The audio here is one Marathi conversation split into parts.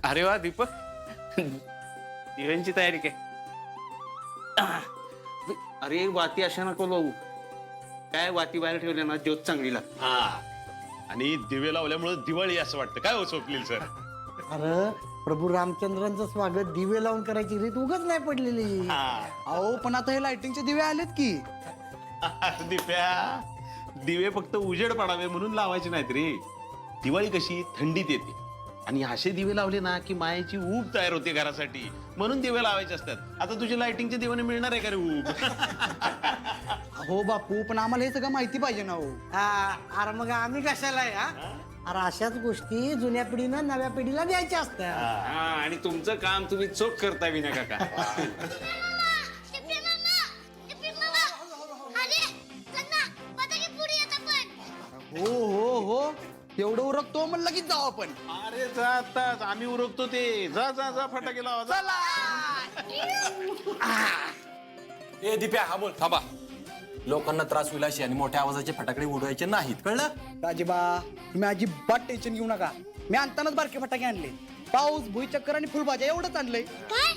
अरे वा दीपक, दिव्यांची तयारी काय? अरे वाती अशा नको लावू. काय वाती बाहेर ठेवल्या ना ज्योत चांगली लागते. हा आणि दिवे लावल्यामुळे दिवाळी असं वाटतं. काय हो स्वप्नील सर? अरे प्रभू रामचंद्रांचं स्वागत दिवे लावून करायची रीत उगाच नाही पडलेली. अहो पण आता हे लाइटिंगचे दिवे आलेत की. दिप्या, दिवे फक्त उजेड पडावे म्हणून लावायचे नाहीत रे. दिवाळी कशी थंडीत येते आणि असे दिवे लावले ना की मायेची ऊब तयार होते घरासाठी, म्हणून दिवे लावायचे असतात. आता तुझे लाइटिंगचे दिवाने मिळणार आहे का रे ऊब? हो बापू, पण आम्हाला हे सगळं माहिती पाहिजे ना हो. अरे मग आम्ही कशाला आहे, हा? अरे अशाच गोष्टी जुन्या पिढीनं नव्या पिढीला द्यायच्या असतात. हा आणि तुमचं काम तुम्ही चोख करता विना काका. हो हो हो, एवढं उरकतो म्हणलं लगेच जाऊ आपण. अरे जा आत्ताच, आम्ही उरकतो ते. जा जा जा फटाके लावा जा. ए दिप्या, हा बोल. थांबा. लोकांना त्रास होईल अशी आणि मोठ्या आवाजाचे फटाकडे उडवायचे नाहीत, कळलं? राजीबा, तुम्ही अजिबात टेन्शन घेऊ नका. मी आणतानाच बारके फटाके आणले. पाऊस, भुईचक्कर आणि फुलभाज्या एवढंच आणलंय. काय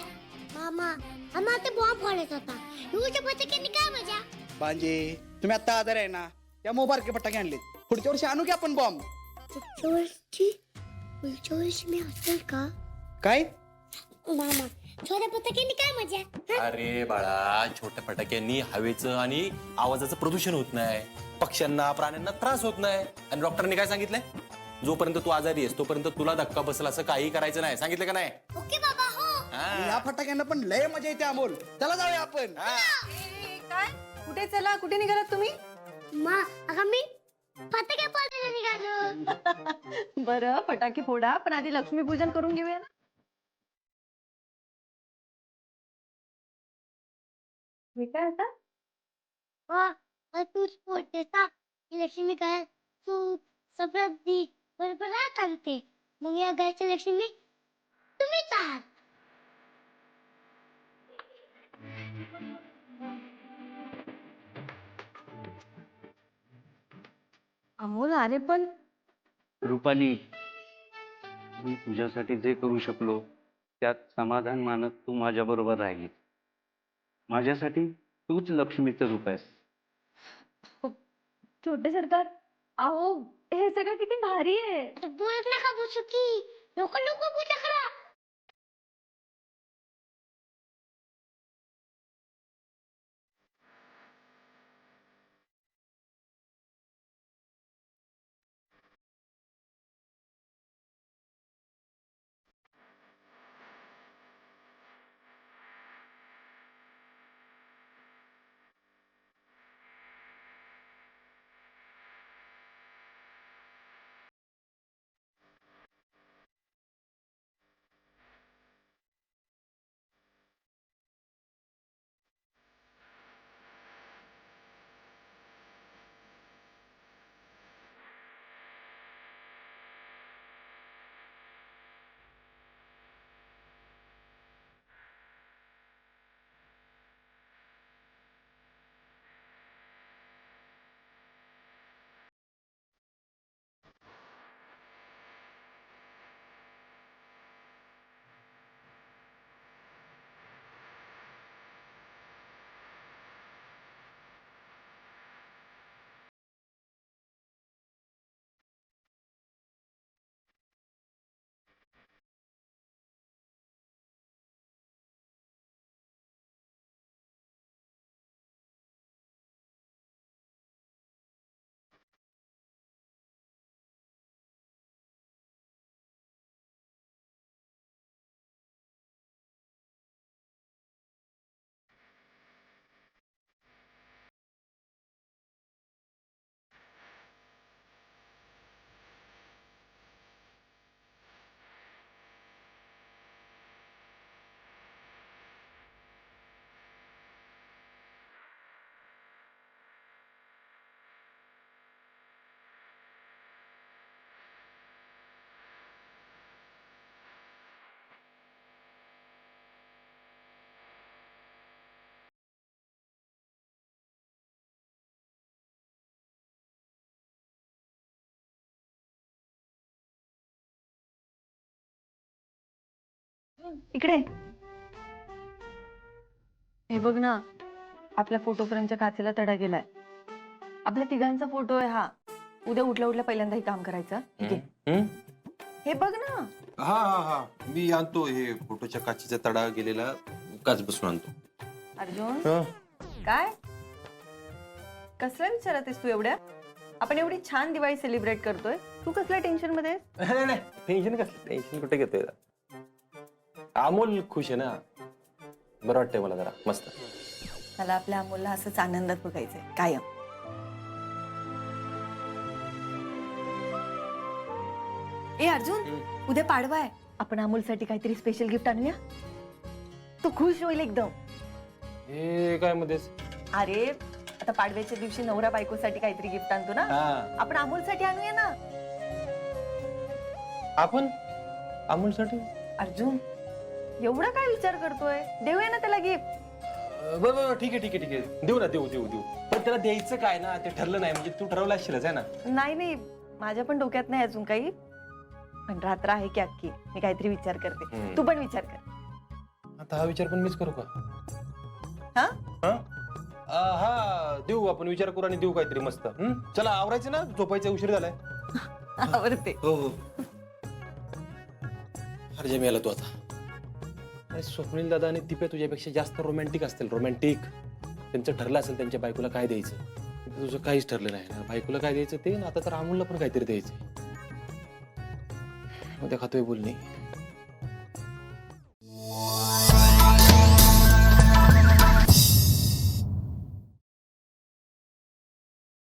मामा, आम्हाला ते बॉम्ब फोडायचा होता. युच्या पतकेने काय मजा? भांजे, तुम्ही आता आजार आहे ना, त्यामुळे बारके फटाके आणले. पुढच्या वर्षी आणू की आपण बॉम्ब? पुढच्या वर्षी मी असेल का? काय मामा, छोट्या पतकेने काय मजा? हं? अरे बाळा, छोट्या फटाक्यांनी हवेचं आणि आवाजाचं प्रदूषण होत नाही, पक्ष्यांना प्राण्यांना त्रास होत नाही. आणि डॉक्टरांनी काय सांगितलंय? जोपर्यंत तू आजारी आहेस तोपर्यंत तुला धक्का बसला असं काही करायचं नाही, सांगितलं का नाही? ओके बाबा, हो. आणि या फटाक्यांना पण लय मजा येते अमोल. चला जाऊया आपण. काय कुठे चला, कुठे निघालात तुम्ही? अगं मी पतके फोडायला निघालो. बरं, फटाके फोडा, पण आधी लक्ष्मीपूजन करून घेऊया ना. मी काय आता तूच फोडतेस, लक्ष्मी काय तू समृद्धी बरोबर आणते. मग या घरच्या लक्ष्मी तुम्हीच आहात. अमोल, अरे पण रुपाली, मी तुझ्यासाठी जे करू शकलो त्यात समाधान मानत तू माझ्या बरोबर राहिली. माझ्यासाठी तूच लक्ष्मीचं रूप आहेस. छोटे सरकार, अहो हे सगळं किती भारी आहे. बोलत नका बसू की, लोक लोक पूजा करा. इकडे हे बघ ना, आपल्या फोटो फ्रेमच्या काचेला तडा गेलाय. आपल्या तिघांचा फोटो आहे हा. उद्या उठल्या उठल्या पहिल्यांदा हे काम करायचं. ठीक आहे? हम्म? हे बघ ना. हा हा हा मी आणतो हे फोटोच्या काचीचा तडा गेलेला काच बसून आणतो. अर्जुन हा. काय कसला विचारत आहेस तू एवढ्या? आपण एवढी छान दिवाळी सेलिब्रेट करतोय, तू कसल्या टेन्शन मध्ये आहेस? नाही टेन्शन कसलं, टेन्शन कुठे घेतोय. अमोल खुश आहे ना, बरं वाटतंय मला जरा मस्त. मला आपल्या अमोलला असंच आनंदात बघायचंय कायम. ए अर्जुन, उद्या पाडवा आहे. आपण अमोलसाठी काहीतरी स्पेशल गिफ्ट आणूया. तो खुश होईल एकदम. हे काय मध्येच. अरे आता पाडव्याच्या दिवशी नवरा बायकोसाठी काहीतरी गिफ्ट आणतो ना, आपण अमोलसाठी आणूया ना. आपण अमोलसाठी. अर्जुन एवढा काय विचार करतोय? देऊया ना त्याला गिफ्ट. बरं ठीक आहे ठीक आहे ठीक आहे, देऊ ना देऊ देऊ देऊ. पण त्याला द्यायचं काय ना ते ठरलं नाही, म्हणजे तू ठरवलं असशीलच आहे ना. नाही नाही, माझ्या पण डोक्यात नाही अजून काही. पण रात्र आहे की अख्खी, मी काहीतरी विचार करते. तू पण विचार कर. आता हा विचार पण मीच करू का? हा हा देऊ, आपण विचार करू आणि देऊ काहीतरी मस्त. चला आवरायचं ना, झोपायचा उशीर झालाय. आवडते. हो हो. अरे मी आला तू आता. स्वप्नील दादा आणि दिप्या तुझ्यापेक्षा जास्त रोमॅन्टिक असतील. रोमॅन्टिक त्यांचं ठरलं असेल त्यांच्या बायकोला काय द्यायचं. तुझं काहीच ठरलं नाही ना. बायकोला काय द्यायचं ते, आता तर अमोलला पण काहीतरी द्यायचं. उद्या खातोय बोलणी.